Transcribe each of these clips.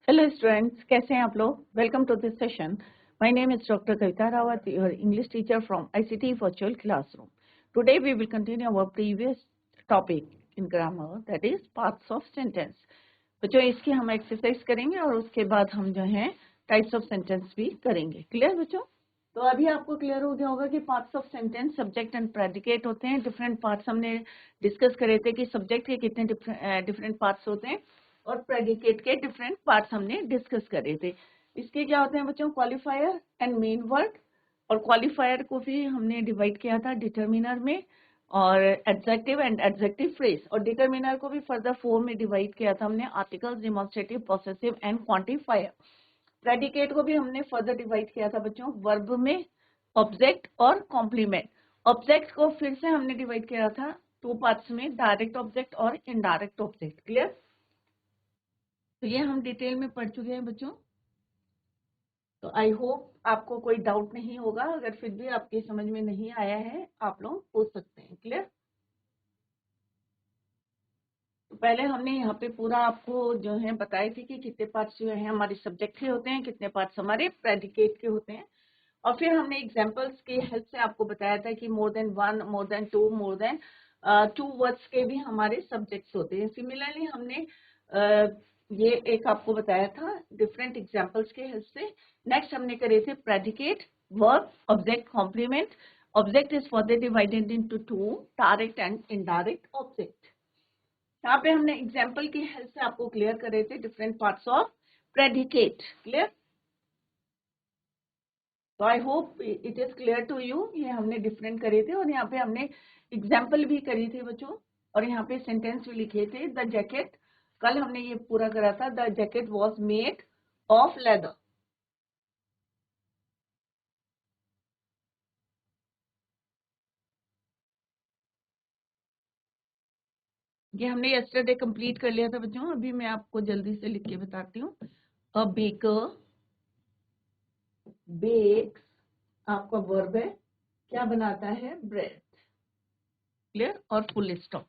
Hello students, कैसे हैं आप लोग? Welcome to this session. My name is Dr. Kavita Rawat, your English teacher from ICT Virtual Classroom. Today we will continue our previous topic in grammar, that is parts of sentence. बच्चों इसकी हम exercise करेंगे और उसके बाद हम जो है टाइप्स ऑफ सेंटेंस भी करेंगे. क्लियर बच्चों? तो अभी आपको क्लियर हो गया होगा कि parts of sentence subject and predicate होते हैं. डिफरेंट पार्ट्स हमने डिस्कस करे थे कि सब्जेक्ट के कितने डिफरेंट पार्ट्स होते हैं और प्रेडिकेट के डिफरेंट पार्ट्स हमने डिस्कस करे थे. इसके क्या होते हैं बच्चों? Qualifier and main word. और क्वालिफायर को भी हमने डिवाइड किया था डिटर्मिनर में और एडजेक्टिव एंड एडजेक्टिव फ्रेज. और डिटर्मिनर को भी फर्दर फॉर्म में डिवाइड किया था हमने articles, demonstrative, possessive and quantifier. Predicate को भी हमने फर्दर डिवाइड किया था बच्चों वर्ब में ऑब्जेक्ट और कॉम्प्लीमेंट. ऑब्जेक्ट को फिर से हमने डिवाइड किया था टू पार्ट्स में, डायरेक्ट ऑब्जेक्ट और इनडायरेक्ट ऑब्जेक्ट. क्लियर? तो ये हम डिटेल में पढ़ चुके हैं बच्चों. तो आई होप आपको कोई डाउट नहीं होगा. अगर फिर भी आपके समझ में नहीं आया है आप लोग पूछ सकते हैं. क्लियर? तो पहले हमने यहाँ पे पूरा आपको जो है बताए थे कि कितने पार्ट्स जो है हमारे सब्जेक्ट के होते हैं, कितने पार्ट्स हमारे प्रेडिकेट के होते हैं. और फिर हमने एग्जाम्पल्स के हेल्प से आपको बताया था कि more than one, more than two, more than two words के भी हमारे सब्जेक्ट्स होते हैं. सिमिलरली हमने ये एक आपको बताया था डिफरेंट एग्जाम्पल्स के हेल्प से. नेक्स्ट हमने करे थे predicate, verb, object, complement. Object is further divided into two, direct and indirect object. यहाँ पे हमने एग्जाम्पल की हेल्प से आपको क्लियर करे थे different parts of predicate. Clear? तो I hope it is clear to you. ये हमने डिफरेंट करे थे और यहाँ पे हमने एग्जाम्पल भी करी थी बच्चों. और यहाँ पे सेंटेंस भी लिखे थे. द जैकेट, कल हमने ये पूरा करा था. The jacket was made of leather. ये हमने यस्टरडे कंप्लीट कर लिया था बच्चों. अभी मैं आपको जल्दी से लिख के बताती हूँ. अ बेकर बेक्स, आपका वर्ब है, क्या बनाता है? ब्रेड. क्लियर? और फुल स्टॉप.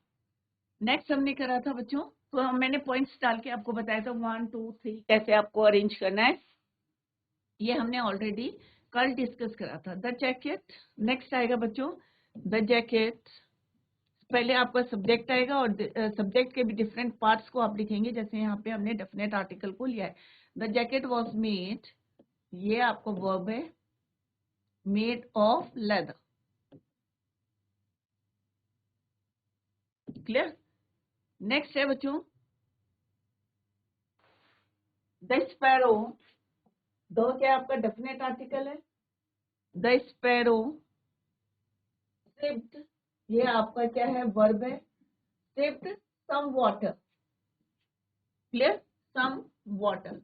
नेक्स्ट हमने करा था बच्चों, तो मैंने पॉइंट्स डाल के आपको बताया था 1 2 3 कैसे आपको अरेंज करना है. ये हमने ऑलरेडी कल डिस्कस करा था. द जैकेट, नेक्स्ट आएगा बच्चों द जैकेट. पहले आपका सब्जेक्ट आएगा और सब्जेक्ट के भी डिफरेंट पार्ट्स को आप लिखेंगे. जैसे यहाँ पे हमने डेफिनेट आर्टिकल को लिया है. द जैकेट वॉज मेड, ये आपको वर्ब है, made of leather. Clear? Next है बच्चों द स्पैरो. दो क्या आपका डेफिनेट आर्टिकल है. द स्पैरो सिप्ड, ये आपका क्या है? वर्ब है. Sipped some water. Clear? Some water.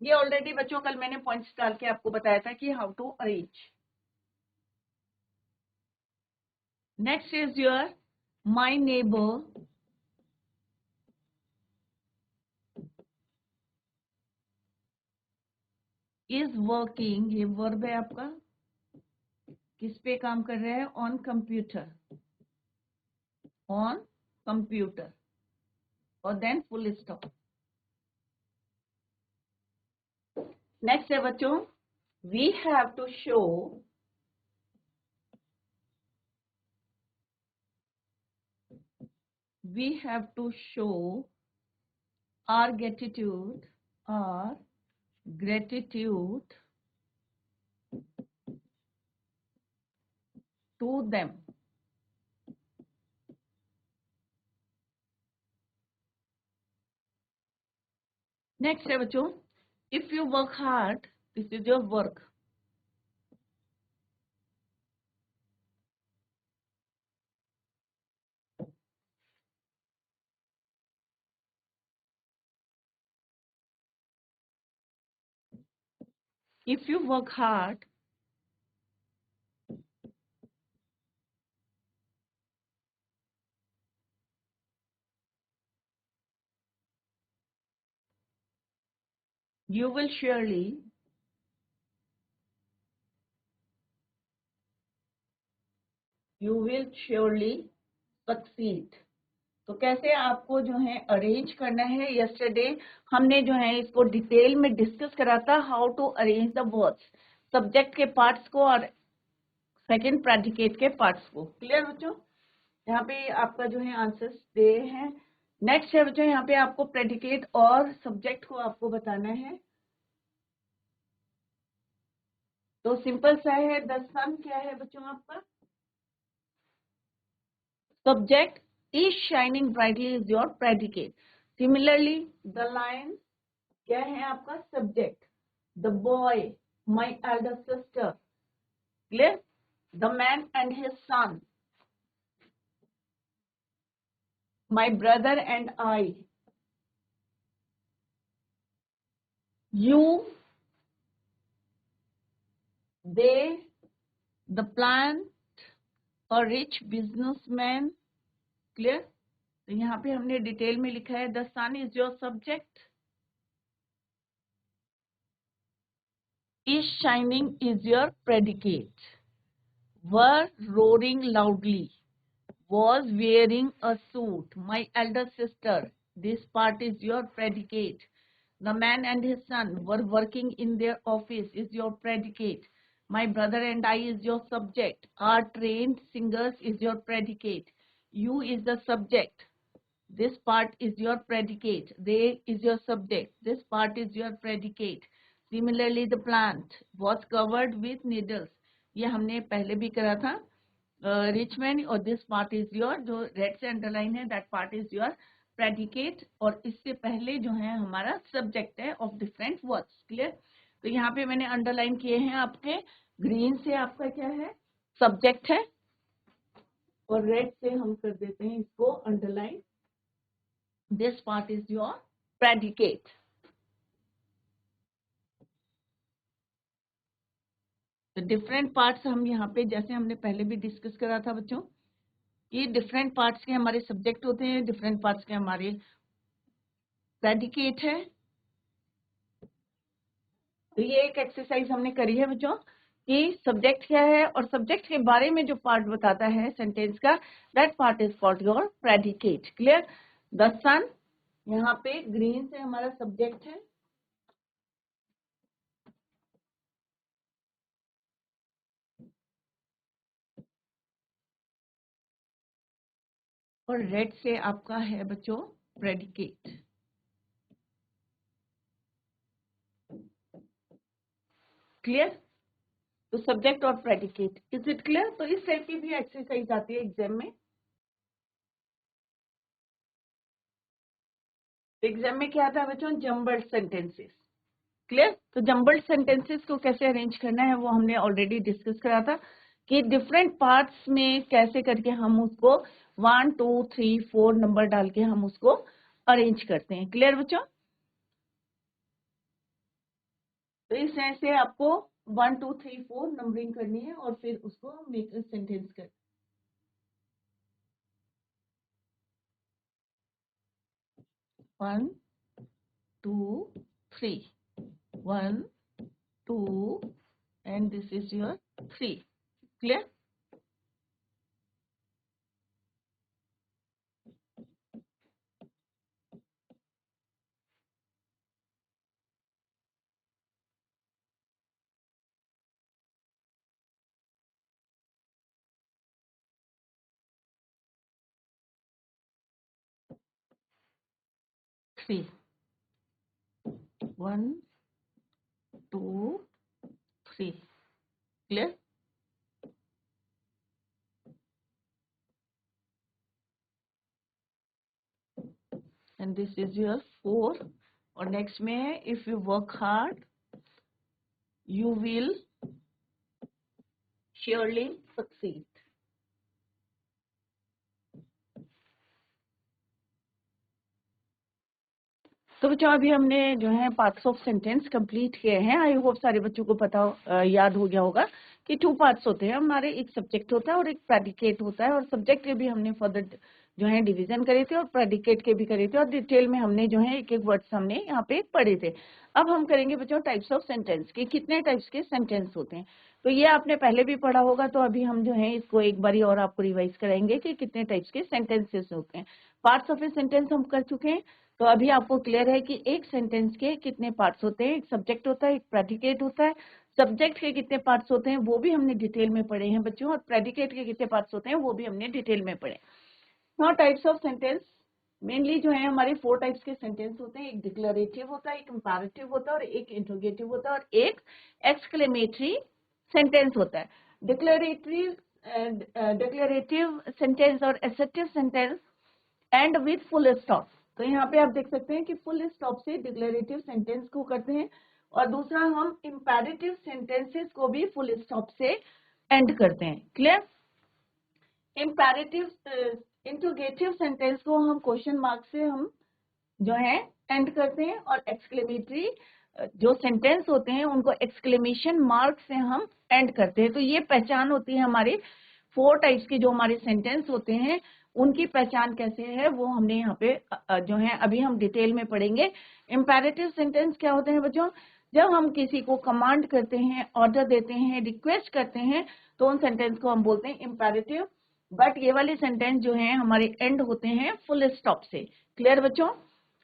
ये ऑलरेडी बच्चों कल मैंने पॉइंट्स डाल के आपको बताया था कि how to arrange. Next is your my neighbour is working, ये वर्ब है आपका, किस पे काम कर रहे हैं? On computer. ऑन कंप्यूटर और देन फुल स्टॉप. नेक्स्ट है बच्चों we have to show, we have to show our gratitude to them. Next है बच्चों if you work hard, this is your work. If you work hard, you will surely succeed. तो कैसे आपको जो है arrange करना है, यस्टरडे हमने जो है इसको डिटेल में डिस्कस करा था, how to arrange the words, subject के पार्ट्स को और सेकंड प्रेडिकेट के पार्ट्स को। क्लियर बच्चों? यहाँ पे आपका जो है आंसर्स दे हैं। नेक्स्ट है बच्चों, यहाँ पे आपको प्रेडिकेट और सब्जेक्ट को आपको बताना है। तो सिंपल सा है, द सन क्या है बच्चों आपका? Subject is shining brightly is your predicate. Similarly the lion क्या है आपका subject, the boy, my elder sister, clear, the man and his son, my brother and I, you, they, the plant, a rich businessman, clear? तो यहाँ पे हमने detail में लिखा है, the sun is your subject, is shining is your predicate, were roaring loudly, was wearing a suit, my elder sister, this part is your predicate, the man and his son were working in their office is your predicate, my brother and I is your subject, are trained singers is your predicate, you is the subject, this part is your predicate, they is your subject, this part is your predicate, similarly the plant was covered with needles, ये हमने पहले भी करा था, Richman, और this part is your, जो red से underline है, that part is your predicate, और इससे पहले जो है हमारा सब्जेक्ट है ऑफ डिफरेंट वर्ड्स। क्लियर? तो यहाँ पे मैंने अंडरलाइन किए हैं, आपके ग्रीन से आपका क्या है सब्जेक्ट है, और रेड से हम कर देते हैं इसको underline, this part is your predicate. तो डिफरेंट पार्ट्स हम यहाँ पे, जैसे हमने पहले भी डिस्कस करा था बच्चों, ये डिफरेंट पार्ट्स के हमारे सब्जेक्ट होते हैं, डिफरेंट पार्ट्स के हमारे प्रेडिकेट है। तो ये एक एक्सरसाइज हमने करी है बच्चों कि सब्जेक्ट क्या है, और सब्जेक्ट के बारे में जो पार्ट बताता है सेंटेंस का, that part is called your predicate. Clear? The sun यहाँ पे ग्रीन से हमारा सब्जेक्ट है, और रेड से आपका है बच्चों प्रेडिकेट। क्लियर? तो सब्जेक्ट और प्रेडिकेट, इज इट क्लियर? तो इस टाइप की भी एक्सरसाइज आती है एग्जाम में। एग्जाम में क्या आता है बच्चों? Jumbled sentences. क्लियर? तो जम्बल्ड सेंटेंसेस को कैसे अरेंज करना है वो हमने ऑलरेडी डिस्कस करा था कि डिफरेंट पार्ट्स में कैसे करके हम उसको 1 2 3 4 नंबर डाल के हम उसको अरेंज करते हैं। क्लियर बच्चों? तो इस तरह से आपको 1 2 3 4 नंबरिंग करनी है और फिर उसको मेक अ सेंटेंस कर। 1 2 3, 1 2 and this is your 3. Clear? Three. 1 2 3. Clear? And this is your 4. और next में है, if you work hard, you will surely succeed. तो बच्चों अभी हमने जो है पार्ट्स ऑफ सेंटेंस कंप्लीट किए हैं। आई होप सारे बच्चों को पता याद हो गया होगा कि 2 पार्ट्स होते हैं हमारे, एक सब्जेक्ट होता है और एक प्रेडिकेट होता है, और सब्जेक्ट के भी हमने फर्दर जो है डिवीजन करे थे और प्रेडिकेट के भी करे थे, और डिटेल में हमने जो है एक एक वर्ड्स हमने यहाँ पे पढ़े थे। अब हम करेंगे बच्चों टाइप्स ऑफ सेंटेंस के, कितने टाइप्स के सेंटेंस होते हैं। तो ये आपने पहले भी पढ़ा होगा, तो अभी हम जो है इसको एक बारी और आपको रिवाइज कराएंगे कि कितने टाइप्स के सेंटेंसेस होते हैं। पार्ट्स ऑफ ए सेंटेंस हम कर चुके हैं। तो अभी आपको क्लियर है कि एक सेंटेंस के कितने पार्ट्स होते हैं, एक सब्जेक्ट होता है, एक प्रेडिकेट होता है। सब्जेक्ट के कितने पार्ट्स होते हैं वो भी हमने डिटेल में पढ़े हैं बच्चों, और प्रेडिकेट के कितने पार्ट्स होते हैं वो भी हमने डिटेल में पढ़े। Now types of sentence, mainly जो है हमारे 4 टाइप्स के सेंटेंस होते हैं। एक डिक्लेरेटिव होता है, एक कंपैरेटिव होता है, और एक इंट्रोगेटिव होता है, और एक एक्सक्लेमेटरी सेंटेंस होता है। डिक्लेरेटिव सेंटेंस और assertive sentence and with full stop. तो यहाँ पे आप देख सकते हैं कि फुल स्टॉप से डिक्लेरेटिव सेंटेंस को करते हैं, और दूसरा हम इंपेरेटिव सेंटेंसेस को भी फुल स्टॉप से एंड करते हैं। क्लियर? इंपेरेटिव इंट्रोगेटिव सेंटेंस को हम क्वेश्चन मार्क से हम जो है एंड करते हैं, और एक्सक्लेमेटरी जो सेंटेंस होते हैं उनको एक्सक्लेमेशन मार्क से हम एंड करते हैं। तो ये पहचान होती है हमारे 4 टाइप्स के जो हमारे सेंटेंस होते हैं, उनकी पहचान कैसे है वो हमने यहाँ पे जो है अभी हम डिटेल में पढ़ेंगे। इंपेरेटिव सेंटेंस क्या होते हैं बच्चों? जब हम किसी को कमांड करते हैं, ऑर्डर देते हैं, रिक्वेस्ट करते हैं, तो उन सेंटेंस को हम बोलते हैं इंपेरेटिव। बट ये वाले सेंटेंस जो है हमारे एंड होते हैं फुल स्टॉप से। क्लियर बच्चों?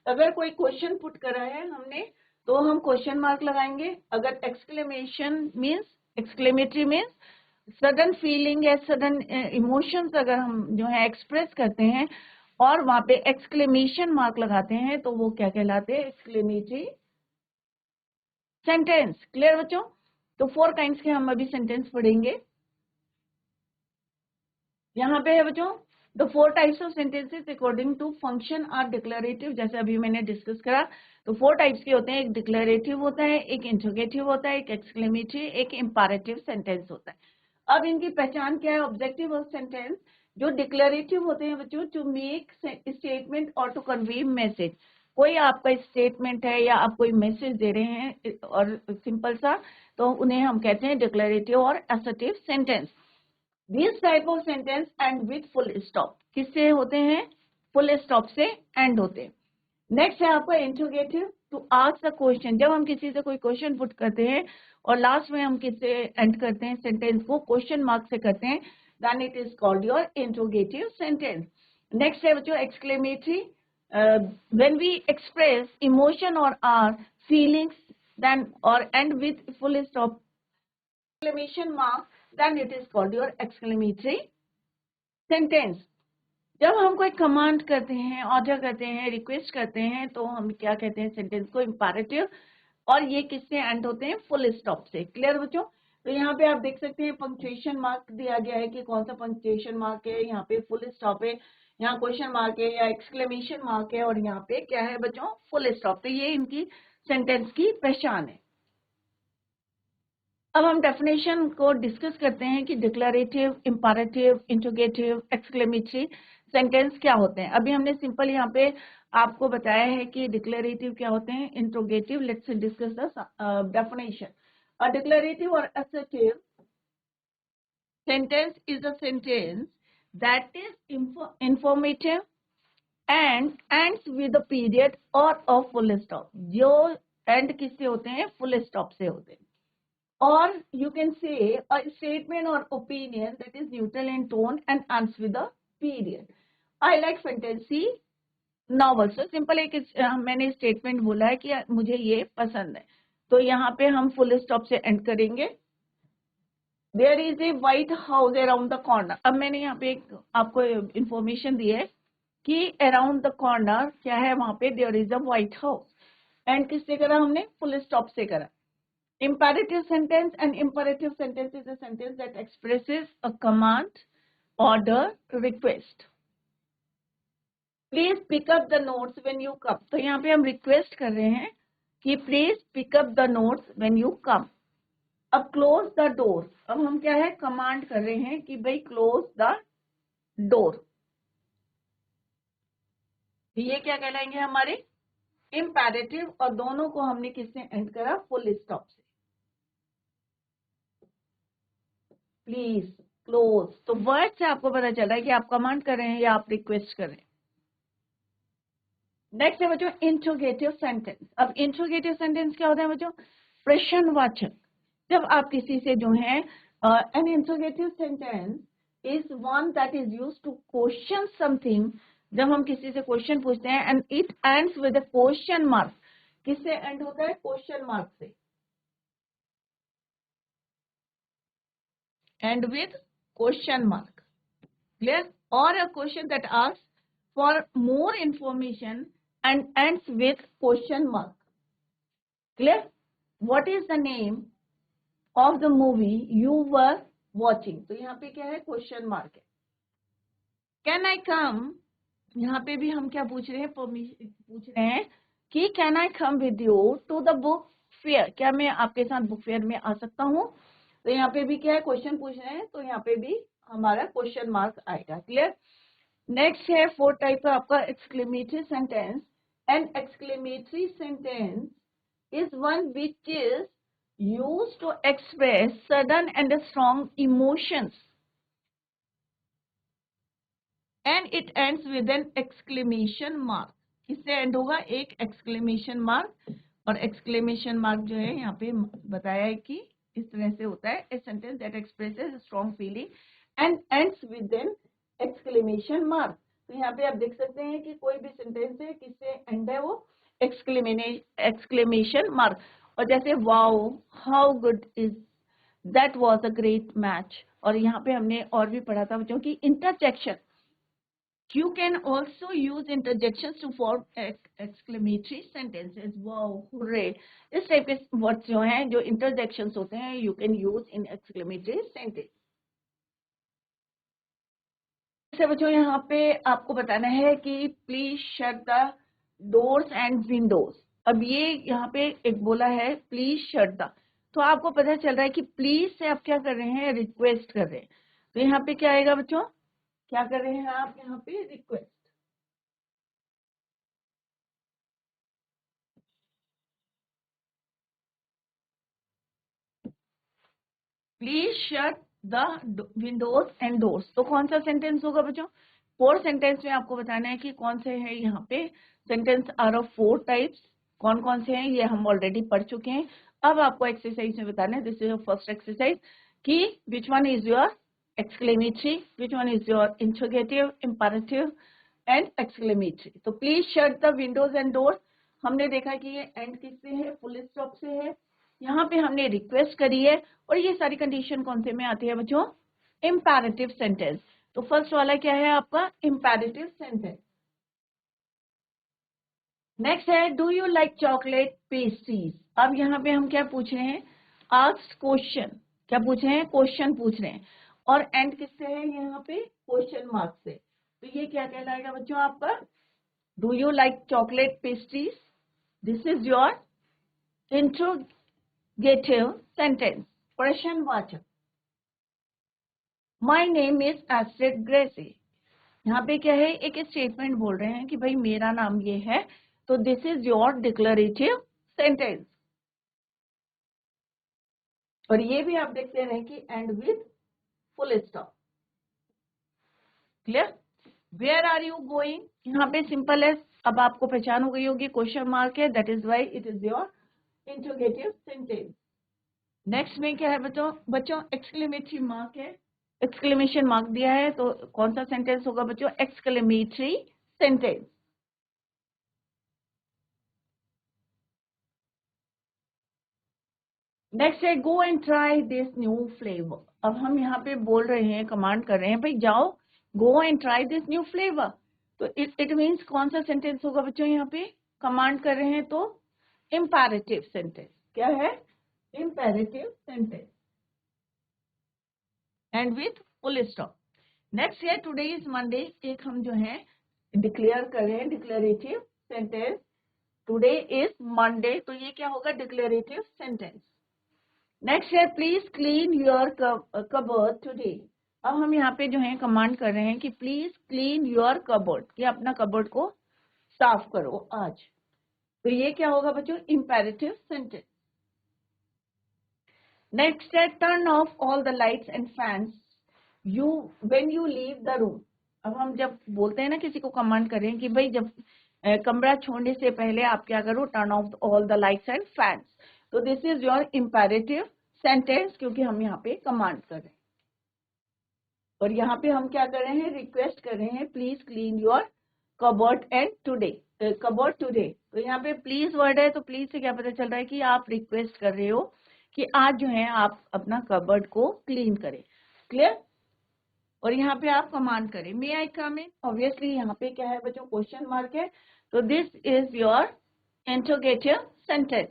अगर कोई क्वेश्चन पुट करा है हमने तो हम क्वेश्चन मार्क लगाएंगे। अगर exclamation means, exclamatory means sudden feeling या सडन इमोशंस अगर हम जो है एक्सप्रेस करते हैं और वहां पे एक्सक्लेमेशन मार्क लगाते हैं तो वो क्या कहलाते हैं? Exclamatory sentence. क्लियर बच्चों? तो 4 काइंड्स के हम अभी सेंटेंस पढ़ेंगे। यहाँ पे है बच्चों, the 4 types of sentences according to function are declarative. जैसे अभी मैंने डिस्कस करा, तो 4 टाइप्स के होते हैं। एक डिक्लेरेटिव होता है, एक इंट्रोगेटिव होता है, एक एक्सक्लेमेटरी, एक इंपेरेटिव सेंटेंस होता है। अब इनकी पहचान क्या है? ऑब्जेक्टिव ऑफ सेंटेंस जो डिक्लेरेटिव होते हैं बच्चों, टू मेक स्टेटमेंट और टू कन्वे मैसेज। कोई आपका स्टेटमेंट है या आप कोई मैसेज दे रहे हैं और सिंपल सा, तो उन्हें हम कहते हैं डिक्लेरेटिव और assertive sentence. These type of sentence end with full stop। किससे होते हैं? फुल स्टॉप से एंड होते हैं। नेक्स्ट है आपका interrogative, to ask a question. जब हम किसी से कोई क्वेश्चन पुट करते हैं और लास्ट में हम किससे एंड करते हैं सेंटेंस को, क्वेश्चन मार्क से करते हैं, then it is called your interrogative sentence. Next है बच्चों exclamatory, when we express emotion और आर फीलिंग्स देन और end with full stop exclamation mark, then it is called your exclamatory sentence। जब हम कोई कमांड करते हैं, ऑर्डर करते हैं, रिक्वेस्ट करते हैं, तो हम क्या कहते हैं सेंटेंस को? इंपेरेटिव। और ये किससे एंड होते हैं? फुल स्टॉप से। क्लियर बच्चों? तो यहाँ पे आप देख सकते हैं पंक्चुएशन मार्क दिया गया है कि कौन सा पंक्चुएशन मार्क है। यहाँ पे फुल स्टॉप है, यहाँ क्वेश्चन मार्क है या एक्सक्लेमेशन मार्क है, और यहाँ पे क्या है बच्चों? Full stop. तो ये इनकी सेंटेंस की पहचान है। अब हम डेफिनेशन को डिस्कस करते हैं कि declarative, imperative, interrogative, exclamatory sentence क्या होते हैं। अभी हमने सिंपल यहाँ पे आपको बताया है कि डिक्लेरेटिव क्या होते हैं, interrogative. Let's discuss the definition. A declarative और assertive sentence is a sentence that is informative and ends with a period or a full stop। जो एंड किससे होते हैं? फुल स्टॉप से होते हैं। Or you can say a statement or opinion that is neutral in tone and ends with a period। I like fantasy novels। So simple एक मैंने statement बोला है कि मुझे ये पसंद है, तो यहाँ पे हम फुल स्टॉप से एंड करेंगे। There is a white house around the corner। अब मैंने यहाँ पे एक आपको इंफॉर्मेशन दी है कि अराउंड द कॉर्नर क्या है, वहां पे there is a white house। And किससे करा हमने? फुल स्टॉप से करा। Imperative sentence and imperative sentence is a sentence that expresses a command, order, request। Please pick up the notes when you come। तो यहाँ पे हम request कर रहे हैं कि please pick up the notes when you come। अब close the door, अब हम क्या है? command कर रहे हैं कि भाई close the door। ये क्या कहलाएंगे हमारे? imperative। और दोनों को हमने किससे एंड करा? फुल स्टॉप से। Please, close. तो वर्ड से आपको पता चल रहा है कि आप कमांड कर रहे हैं या आप रिक्वेस्ट कर रहे हैं। नेक्स्ट है बच्चों इंट्रोगेटिव सेंटेंस। अब इंट्रोगेटिव सेंटेंस क्या होता है बच्चों? प्रश्नवाचक। जब आप किसी से जो है an interrogative sentence is one that is used to question something जब हम किसी से क्वेश्चन पूछते हैं and it ends with a question mark, किससे एंड होता है? क्वेश्चन मार्क से, end with question mark, clear? और a question that asks for more information and ends with question mark, clear? What is the name of the movie you were watching? तो यहाँ पे क्या है? Question mark है। Can I कम, यहाँ पे भी हम क्या पूछ रहे हैं? परमिशन पूछ रहे हैं कि can I come with you to the book fair, क्या मैं आपके साथ बुक फेयर में आ सकता हूँ? तो यहाँ पे भी क्या है? क्वेश्चन पूछ रहे हैं, तो यहाँ पे भी हमारा क्वेश्चन मार्क आएगा, क्लियर? नेक्स्ट है 4 टाइप का आपका exclamatory sentence. An exclamatory sentence is one which is used to express sudden and strong emotions and it ends with an exclamation mark. किससे एंड होगा? एक एक्सक्लेमेशन मार्क। और exclamation mark जो है यहाँ पे बताया है कि इस तरह से होता है, a sentence that expresses strong feeling and ends with an exclamation mark. तो यहाँ पे आप देख सकते हैं कि कोई भी सेंटेंस है, किससे एंड है? वो एक्सक्लेमेशन मार्क। और जैसे wow, how good is, that was a great match. और यहाँ पे हमने और भी पढ़ा था बच्चों की interjection, you can also use interjections to form exclamatory sentences. Wow, hooray! इस टाइप के वर्ड्स जो हैं, जो interjections होते हैं, you can use in exclamatory sentence. से बच्चों यहाँ पे आपको बताना है कि please shut the doors and Windows. अब ये यहाँ पे एक बोला है प्लीज शट द, तो आपको पता चल रहा है कि प्लीज से आप क्या कर रहे हैं? रिक्वेस्ट कर रहे हैं। तो यहाँ पे क्या आएगा बच्चों? क्या कर रहे हैं आप यहाँ पे? Request. Please shut the windows and doors. तो कौन सा सेंटेंस होगा बच्चों? 4 सेंटेंस में आपको बताना है कि कौन से हैं यहाँ पे। Sentence are of 4 types. कौन कौन से हैं ये हम ऑलरेडी पढ़ चुके हैं। अब आपको एक्सरसाइज में बताना है, दिस इज फर्स्ट एक्सरसाइज, कि which one is your exclamatory, which one is your interrogative, imperative and exclamatory. तो please shut the windows and doors, हमने देखा कि ये एंड किससे है? फुल स्टॉप से है। यहाँ पे हमने रिक्वेस्ट करी है, और ये सारी कंडीशन कौन से में आती है बच्चों? Imperative sentence. तो फर्स्ट वाला क्या है आपका? Imperative sentence. नेक्स्ट है do you like chocolate pastries. अब यहाँ पे हम क्या पूछ रहे हैं? Asked question. क्या पूछ रहे हैं? क्वेश्चन पूछ रहे हैं। और एंड किससे है यहाँ पे? क्वेश्चन मार्क से। तो ये क्या कहलाएगा बच्चों आपका? Do you like chocolate pastries, this is your interrogative sentence, प्रश्नवाचक। My name is Astrid Gracie. यहाँ पे क्या है? एक स्टेटमेंट बोल रहे हैं कि भाई मेरा नाम ये है, तो this is your declarative sentence. और ये भी आप देखते रहे कि end with full stop, clear? Where are you going, यहाँ पे सिंपल है, अब आपको पहचान हो गई होगी, क्वेश्चन मार्क है, that is why it is your interrogative sentence. Next में क्या है बच्चों? एक्सक्लेमेटरी मार्क है, एक्सक्लेमेशन मार्क दिया है, तो कौन सा सेंटेंस होगा बच्चों? Exclamatory sentence. नेक्स्ट है go and try this new flavour. अब हम यहाँ पे बोल रहे हैं, कमांड कर रहे हैं, भाई जाओ, go and try this new flavour. तो इट मीन्स कौन सा सेंटेंस होगा बच्चों? यहाँ पे कमांड कर रहे हैं, तो इंपैरेटिव सेंटेंस। क्या है? Imperative sentence and with full stop. Next है टुडे इज मंडे, एक हम जो है डिक्लेयर कर रहे हैं, declarative sentence. Today is Monday, तो ये क्या होगा? Declarative sentence. नेक्स्ट है please clean your cupboard today. अब हम यहाँ पे जो है कमांड कर रहे हैं कि प्लीज क्लीन योर कबर्ड, कि अपना कबर्ड को साफ करो आज। तो ये क्या होगा बच्चों? Imperative sentence. नेक्स्ट है turn off all the lights and fans you when you leave the room. अब हम जब बोलते हैं ना, किसी को कमांड करें कि भाई जब कमरा छोड़ने से पहले आप क्या करो? Turn off all the lights and fans. तो this is your imperative sentence, क्योंकि हम यहाँ पे कमांड कर रहे हैं। और यहाँ पे हम क्या कर रहे हैं? रिक्वेस्ट कर रहे हैं, please clean your cupboard and today, cupboard today. तो यहाँ पे प्लीज वर्ड है, तो प्लीज से क्या पता चल रहा है कि आप रिक्वेस्ट कर रहे हो कि आज जो है आप अपना कबर्ड को क्लीन करें। क्लियर? और यहाँ पे आप कमांड करें, मे आई कम इन। ऑब्वियसली यहाँ पे क्या है बच्चों, क्वेश्चन मार्क है, तो this is your interrogative sentence.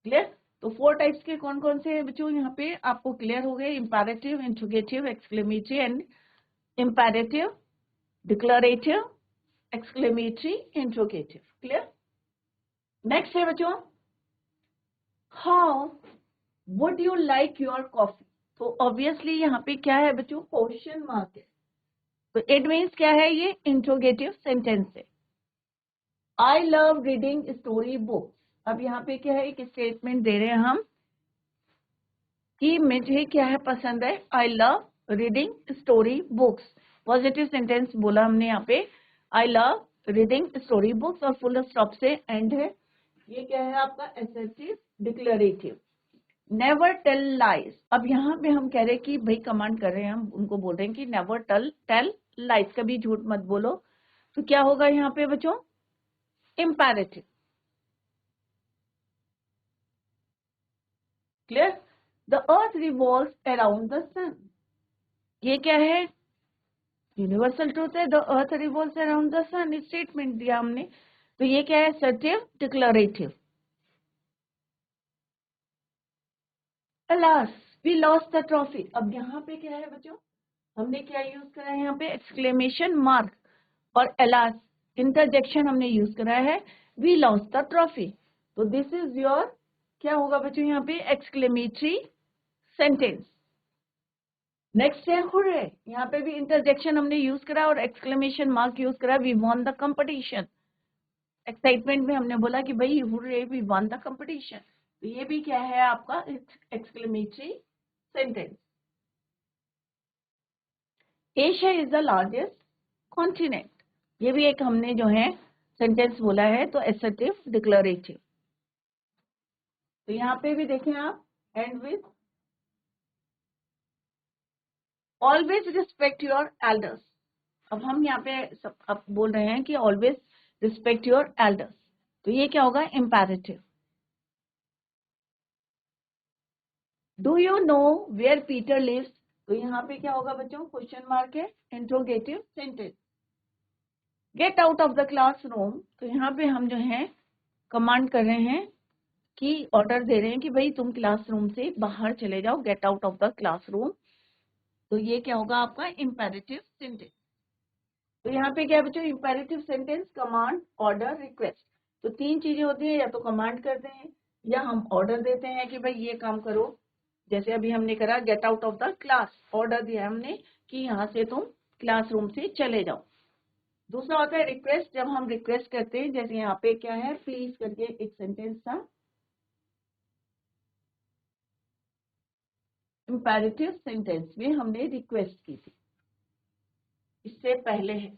Clear? तो 4 टाइप्स के कौन कौन से हैं बच्चों, यहाँ पे आपको क्लियर हो गए, imperative, interrogative, exclamatory and imperative, declarative, exclamatory, interrogative. Clear? Next है बच्चों, how would you like your coffee. तो ऑब्वियसली यहाँ पे क्या है बच्चों, क्वेश्चन मार्क है, तो इट मीन्स क्या है, ये इंट्रोगेटिव सेंटेंस है। I love reading story book. अब यहाँ पे क्या है, एक स्टेटमेंट दे रहे हैं हम कि मुझे क्या है पसंद है, I love reading story books. Positive sentence बोला हमने यहाँ पे, I love reading story books, और फुल स्टॉप से एंड है। ये क्या है आपका assertive declarative. Never tell lies. अब यहाँ पे हम कह रहे हैं कि भाई कमांड कर रहे हैं, हम उनको बोल रहे हैं कि नेवर टेल लाइज, कभी झूठ मत बोलो। तो क्या होगा यहाँ पे बच्चों, imperative. Clear? The earth revolves around the sun. ये क्या है, यूनिवर्सल ट्रूथ है, the earth revolves around the sun, statement दिया हमने। तो ये क्या है, assertive declarative. Alas we lost the trophy. अब यहाँ पे क्या है बच्चों, हमने क्या यूज करा है यहाँ पे, एक्सक्लेमेशन मार्क, और अलास इंटरजेक्शन हमने यूज करा है, वी लॉस्ट द ट्रॉफी। तो दिस इज योर क्या होगा बच्चों यहाँ पे, एक्सक्लेमेटरी सेंटेंस। नेक्स्ट है हुर्रे। यहाँ पे भी इंटरजेक्शन हमने यूज करा और एक्सक्लेमेशन मार्क यूज करा, we won the competition. Excitement में हमने बोला कि भाई hurray we won the competition. तो ये भी क्या है आपका exclamatory sentence. Asia is the largest continent. ये भी एक हमने जो है सेंटेंस बोला है, तो एसर्टिव डिक्लेरेटिव। तो यहाँ पे भी देखें आप, and with always respect your elders. अब हम यहाँ पे अब बोल रहे हैं कि ऑलवेज रिस्पेक्ट योर एल्डर्स, तो ये क्या होगा, imperative. Do you know where Peter lives. तो यहाँ पे क्या होगा बच्चों, क्वेश्चन मार्क है, interrogative sentence. Get out of the classroom. तो यहाँ पे हम जो है कमांड कर रहे हैं कि ऑर्डर दे रहे हैं कि भाई तुम क्लासरूम से बाहर चले जाओ, gate out of the classroom. तो ये क्या होगा आपका, इंपैरेटिव सेंटेंस। तो यहाँ पे क्या बच्चों, imperative sentence, command, order, request. तो 3 चीजें होती है, या तो कमांड करते हैं या हम ऑर्डर देते हैं कि भाई ये काम करो। जैसे अभी हमने करा, gate out of the class, order दिया हमने कि यहाँ से तुम क्लासरूम से चले जाओ। दूसरा होता है रिक्वेस्ट, जब हम रिक्वेस्ट करते हैं, जैसे यहाँ पे क्या है, प्लीज करके एक सेंटेंस था, इंपैरेटिव सेंटेंस में हमने रिक्वेस्ट की थी, इससे पहले है।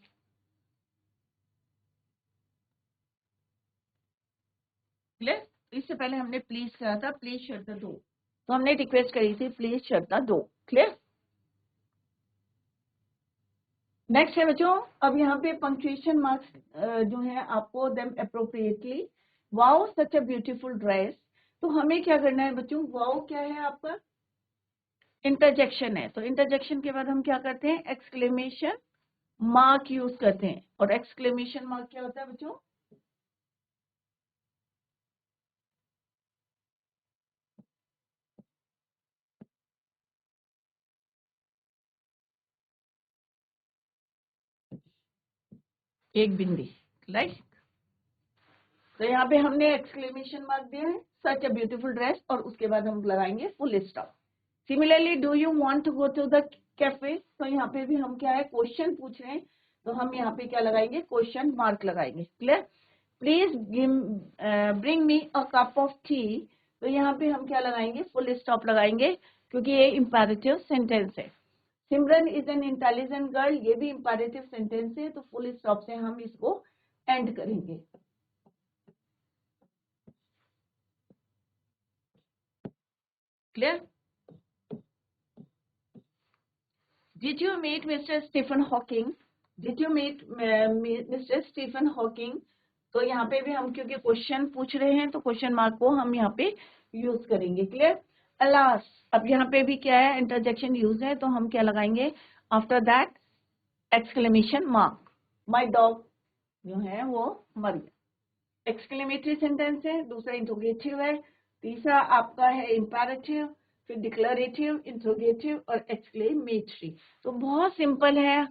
क्लियर? इससे पहले हमने प्लीज करा था, प्लीज शर्त दो, तो हमने रिक्वेस्ट करी थी, प्लीज शर्त दो। क्लियर? नेक्स्ट है बच्चों, अब यहाँ पे पंक्चुएशन मार्क्स जो है आपको, them appropriately. Wow such a beautiful dress. तो हमें क्या करना है बच्चों, वाओ क्या है आपका, इंटरजेक्शन है, तो इंटरजेक्शन के बाद हम क्या करते हैं, एक्सक्लेमेशन मार्क यूज करते हैं। और एक्सक्लेमेशन मार्क क्या होता है बच्चों, एक बिंदी, राइट। तो यहाँ पे हमने एक्सक्लेमेशन मार्क दिया है, सच अ ब्यूटीफुल ड्रेस, और उसके बाद हम लगाएंगे full stop. Similarly, do you want to go to the cafe. तो यहाँ पे भी हम क्या है, क्वेश्चन पूछ रहे हैं, तो हम यहाँ पे क्या लगाएंगे, क्वेश्चन मार्क लगाएंगे। Clear? Please bring me a cup of T. तो यहाँ पे हम क्या लगाएंगे, फुल स्टॉप लगाएंगे, क्योंकि ये इंपैरेटिव सेंटेंस है। सिमरन इज एन इंटेलिजेंट गर्ल, ये भी इंपैरेटिव सेंटेंस है, तो फुल स्टॉप से हम इसको एंड करेंगे। Clear? Did you meet mister Stephen Hawking. Did you meet mister Stephen Hawking? तो यहाँ पे भी हम क्योंकि क्वेश्चन पूछ रहे हैं तो क्वेश्चन मार्क को हम यहाँ पे यूज करेंगे। क्लियर? अलास, अब यहाँ पे भी क्या है, इंटरजेक्शन यूज है, तो हम क्या लगाएंगे after that? Exclamation mark. My dog जो है वो मर गया। एक्सक्लेमेटरी सेंटेंस है, दूसरा इंट्रोगेटिव है, तीसरा आपका है इंपैरेटिव, फिर डिक्लेरेटिव, इंट्रोगेटिव और एक्सक्लेमेटरी। तो बहुत सिंपल है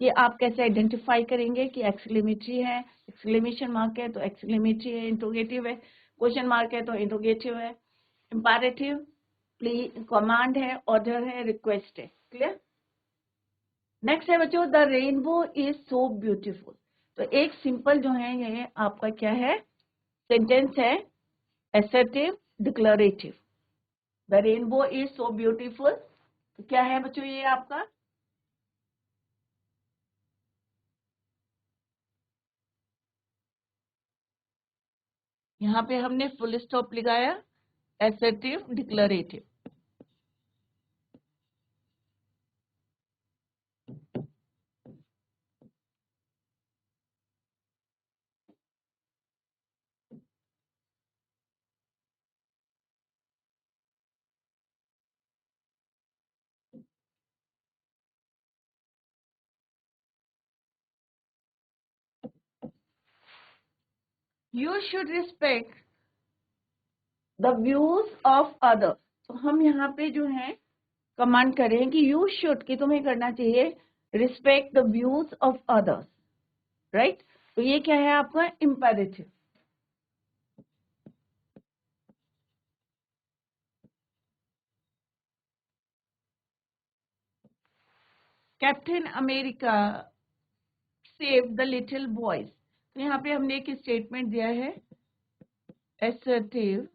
कि आप कैसे आइडेंटिफाई करेंगे कि एक्सक्लेमेटरी है, एक्सक्लेमेशन मार्क है तो एक्सक्लेमेटरी है, इंट्रोगेटिव है, क्वेश्चन मार्क है तो इंट्रोगेटिव है, इंपैरेटिव प्लीज कमांड है, ऑर्डर है, रिक्वेस्ट है। क्लियर? नेक्स्ट है बच्चों, the rainbow is so beautiful. तो एक सिंपल जो है ये आपका क्या है, सेंटेंस है, assertive, declarative. The rainbow is so beautiful, तो क्या है बच्चों ये आपका? यहाँ पे हमने फुल स्टॉप लगाया, assertive, declarative. You should respect the views of others. तो हम यहाँ पे जो है कमांड करें कि यू शुड, कि तुम्हें करना चाहिए respect the views of others, right? तो ये क्या है आपका imperative. Captain America save the little boys. तो यहाँ पे हमने एक स्टेटमेंट दिया है, assertive,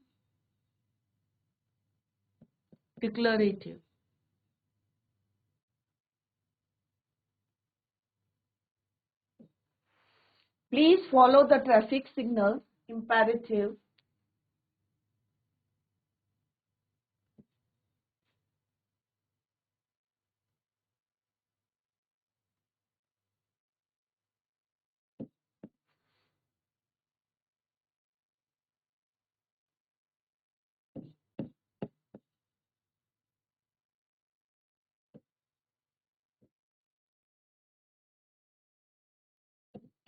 declarative. Please follow the traffic signal, imperative,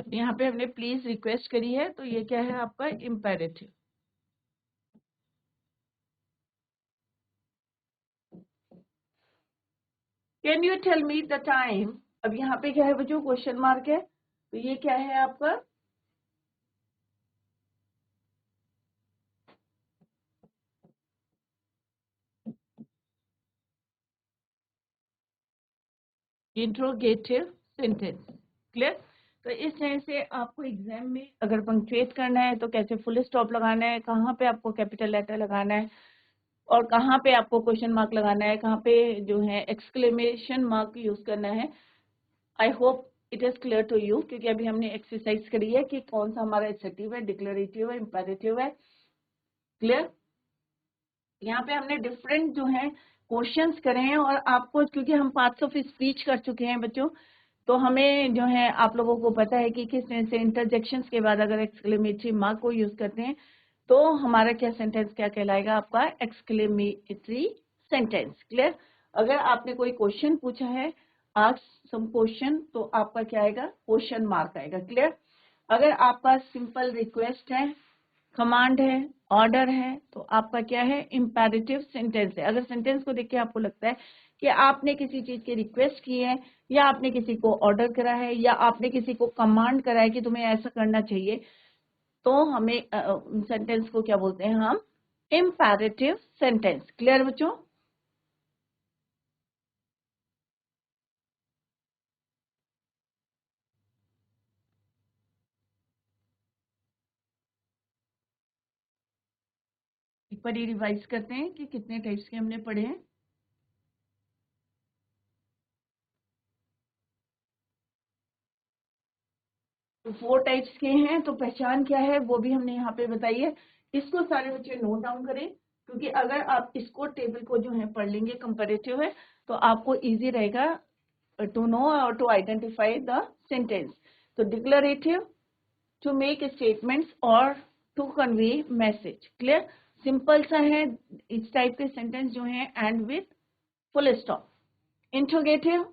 यहाँ पे हमने प्लीज रिक्वेस्ट करी है तो ये क्या है आपका imperative. Can you tell me the time? अब यहाँ पे क्या है बच्चों, क्वेश्चन मार्क है, तो ये क्या है आपका इंट्रोगेटिव सेंटेंस। क्लियर? तो इस तरह से आपको एग्जाम में अगर पंक्चुएट करना है तो कैसे फुल स्टॉप लगाना है, कहाँ पे आपको कैपिटल लेटर लगाना है, और कहाँ पे आपको क्वेश्चन मार्क लगाना है, कहाँ पे जो है एक्सक्लेमेशन मार्क यूज करना है। I hope it is clear to you, क्योंकि अभी हमने एक्सरसाइज करी है कि कौन सा हमारा एसेटिव है, डिक्लेरेटिव है, इंपेरेटिव है। क्लियर? यहाँ पे हमने डिफरेंट जो है क्वेश्चंस करे हैं, और आपको क्योंकि हम पार्ट्स ऑफ स्पीच कर चुके हैं बच्चों, तो हमें जो है आप लोगों को पता है कि किस तरह से इंटरजेक्शंस के बाद अगर एक्सक्लेमेटरी मार्क को यूज करते हैं तो हमारा क्या सेंटेंस क्या कहलाएगा आपका एक्सक्लेमेटरी सेंटेंस। क्लियर? अगर आपने कोई क्वेश्चन पूछा है, आस्क सम क्वेश्चन, तो आपका क्या आएगा, क्वेश्चन मार्क आएगा। क्लियर? अगर आपका सिंपल रिक्वेस्ट है, कमांड है, ऑर्डर है, तो आपका क्या है, इंपैरेटिव सेंटेंस है। अगर सेंटेंस को देख के आपको लगता है कि आपने किसी चीज की रिक्वेस्ट की है, या आपने किसी को ऑर्डर करा है, या आपने किसी को कमांड करा है कि तुम्हें ऐसा करना चाहिए, तो हमें सेंटेंस को क्या बोलते हैं हम, इंपैरेटिव सेंटेंस। क्लियर बच्चों? एक बार रिवाइज करते हैं कि कितने टाइप्स के हमने पढ़े हैं। तो 4 टाइप्स के हैं, तो पहचान क्या है वो भी हमने यहाँ पे बताई है। इसको सारे बच्चे नोट डाउन करें, क्योंकि अगर आप इसको टेबल को जो है पढ़ लेंगे, कंपैरेटिव है, तो आपको इजी रहेगा टू नो और टू आइडेंटिफाई द सेंटेंस। तो डिक्लेरेटिव टू मेक स्टेटमेंट्स और to convey message. Clear, simple सा है इस टाइप के सेंटेंस जो है, end with full stop. Interrogative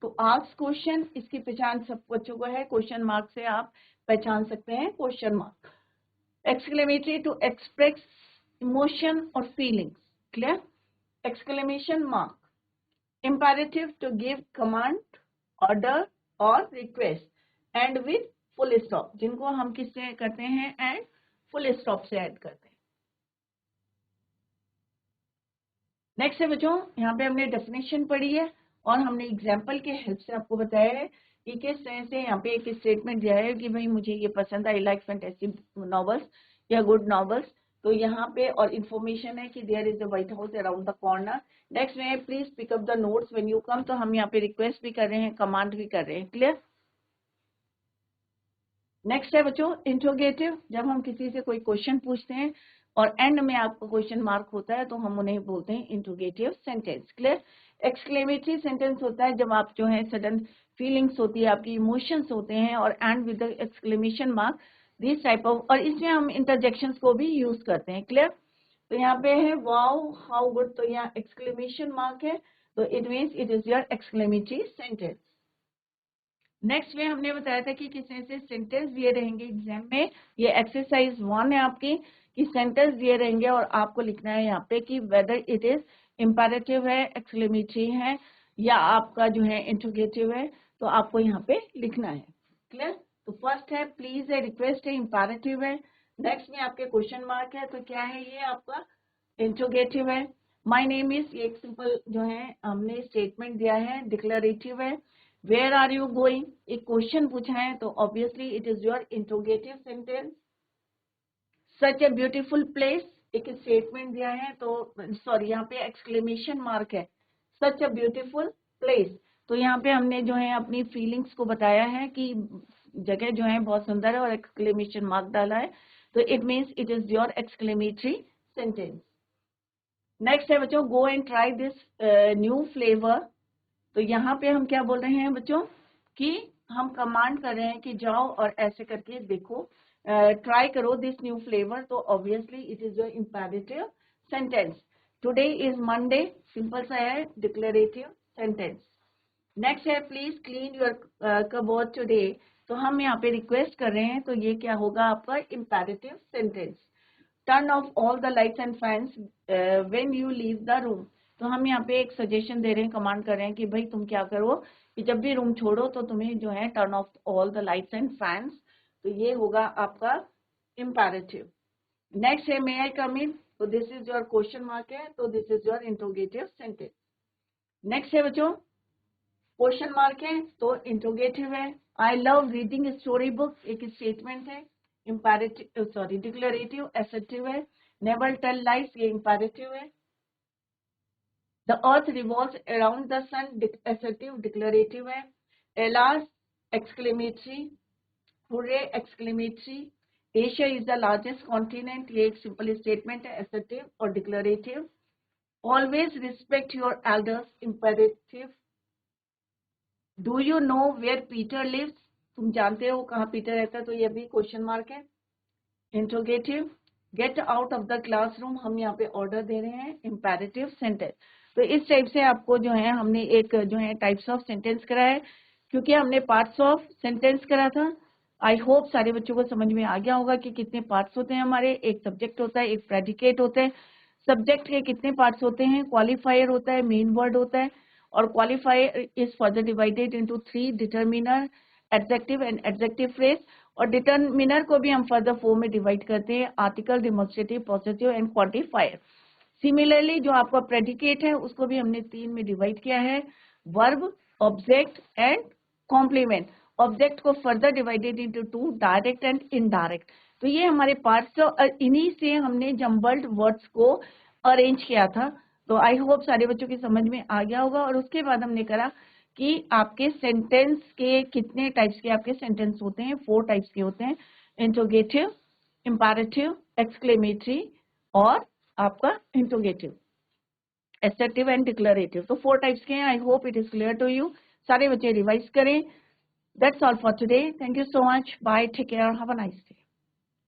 to ask question, इसकी पहचान सब बच्चों को है, क्वेश्चन मार्क से आप पहचान सकते हैं question mark. Exclamatory to express emotion और feelings. Clear, exclamation mark. Imperative to give command, order और request, and with full stop, जिनको हम किससे करते हैं, and full stop से ऐड करते हैं। नेक्स्ट है बच्चों, यहाँ पे हमने डेफिनेशन पढ़ी है और हमने एग्जाम्पल के हेल्प से आपको बताया है कि किस तरह से यहाँ पे एक स्टेटमेंट दिया है कि भाई मुझे ये पसंद है, आई लाइक फैंटेसी नॉवेल्स या गुड नॉवेल्स। तो यहाँ पे और इन्फॉर्मेशन है कि there is a white house around the corner. Next में please pick up the notes when you come, तो हम यहाँ पे रिक्वेस्ट भी कर रहे हैं, कमांड भी कर रहे हैं। क्लियर। नेक्स्ट है बच्चों इंट्रोगेटिव, जब हम किसी से कोई क्वेश्चन पूछते हैं और एंड में आपको क्वेश्चन मार्क होता है तो हम उन्हें बोलते हैं interrogative sentence. Clear. Exclamatory sentence होता है जब आप जो है सडन फीलिंग्स होती है, आपकी इमोशंस होते हैं, और and with the exclamation mark, this type of, और इसमें हम इंटरजेक्शंस को भी यूज करते हैं। क्लियर। तो यहाँ पे है वाओ हाउ गुड, तो यहाँ एक्सक्लेमेशन मार्क है, तो it means it is your exclamatory sentence. Next में हमने बताया था कि किस तरह से सेंटेंस दिए रहेंगे एग्जाम में, ये एक्सरसाइज 1 है आपकी, कि सेंटेंस दिए रहेंगे और आपको लिखना है यहाँ पे कि वेदर इट इज इंपेरेटिव है, एक्सक्लेमेटरी है, या आपका जो है इंट्रोगेटिव है, तो आपको यहाँ पे लिखना है। क्लियर। तो फर्स्ट है प्लीज है, रिक्वेस्ट है, इंपेरेटिव है। नेक्स्ट में आपके क्वेश्चन मार्क है, तो क्या है ये आपका इंट्रोगेटिव है। माय नेम इज, ये एक सिंपल जो है हमने स्टेटमेंट दिया है, डिक्लेरेटिव है। वेयर आर यू गोइंग, एक क्वेश्चन पूछा है, तो obviously it is your interrogative sentence. Such a beautiful place, एक स्टेटमेंट दिया है, तो सॉरी यहाँ पे एक्सक्लेमेशन मार्क है, सच ए ब्यूटीफुल प्लेस, तो यहाँ पे हमने जो है अपनी फीलिंग्स को बताया है कि जगह जो है बहुत सुंदर है, और एक्सक्लेमेशन मार्क डाला है, तो it means it is your exclamatory sentence. Next है बच्चों go and try this new flavour, तो यहाँ पे हम क्या बोल रहे हैं बच्चों कि हम कमांड कर रहे हैं कि जाओ और ऐसे करके देखो, ट्राई करो दिस न्यू फ्लेवर, तो obviously it is your imperative sentence. Today is Monday, simple सा है, डिक्लेरेटिव सेंटेंस। नेक्स्ट है please clean your cupboard today, तो हम यहाँ पे रिक्वेस्ट कर रहे हैं, तो ये क्या होगा आपका imperative sentence. Turn off all the lights and fans when you leave the room, तो हम यहाँ पे एक सजेशन दे रहे हैं, कमांड कर रहे हैं कि भाई तुम क्या करो कि जब भी रूम छोड़ो तो तुम्हें जो है turn off all the lights and fans, तो ये होगा आपका इंपेरेटिव। नेक्स्ट है मे आई कम इन, तो this is your question mark है, तो this is your interrogative sentence. Next है बच्चों क्वेश्चन मार्क है, तो इंट्रोगेटिव है। I love reading story book, एक स्टेटमेंट है, इंपेरेटिव सॉरी डिक्लेरेटिव, एसर्टिव है। नेवर टेल लाइज, ये इंपेरेटिव है। The earth revolves around the sun, assertive, declarative है। Alas, exclamatory, hooray, exclamatory। Asia is the largest continent, ये एक simple statement है, assertive और declarative। Always respect your elders, imperative। Do you know where Peter lives, तुम जानते हो कहाँ Peter रहता है, तो ये भी क्वेश्चन मार्क है, interrogative. Gate out of the classroom, हम यहाँ पे ऑर्डर दे रहे हैं, इंपेरेटिव सेंटेंस। तो इस टाइप से आपको जो है हमने एक जो है टाइप्स ऑफ सेंटेंस करा है, क्योंकि हमने पार्ट्स ऑफ सेंटेंस करा था। आई होप सारे बच्चों को समझ में आ गया होगा कि कितने पार्ट्स होते हैं हमारे, एक सब्जेक्ट होता है, एक प्रेडिकेट होता है। सब्जेक्ट के कितने पार्ट्स होते हैं, क्वालिफायर होता है, मेन वर्ड होता है, और qualifier is further divided into 3, determiner, adjective and adjective phrase, और डिटर्मिनर को भी हम फर्दर 4 में डिवाइड करते हैं, article, demonstrative, positive and quantifier. Similarly जो आपका प्रेडिकेट है उसको भी हमने 3 में डिवाइड किया है, verb, object and complement. Object को further divided into 2, direct and indirect. तो ये हमारे पार्ट्स, इन्हीं से हमने जम्बल्ड वर्ड्स को अरेंज किया था। तो आई होप सारे बच्चों की समझ में आ गया होगा। और उसके बाद हमने करा कि आपके सेंटेंस के कितने टाइप्स के आपके सेंटेंस होते हैं, 4 टाइप्स के होते हैं, इंट्रोगेटिव, इंपेरेटिव, एक्सक्लेमेटरी और आपका इंट्रोगेटिव, एसर्टिव एंड डिक्लेरेटिव। तो 4 टाइप्स के हैं। I hope it is clear to you. सारे बच्चे रिवाइज करें, That's all for today. Thank you so much. Bye. Take care. Have a nice day.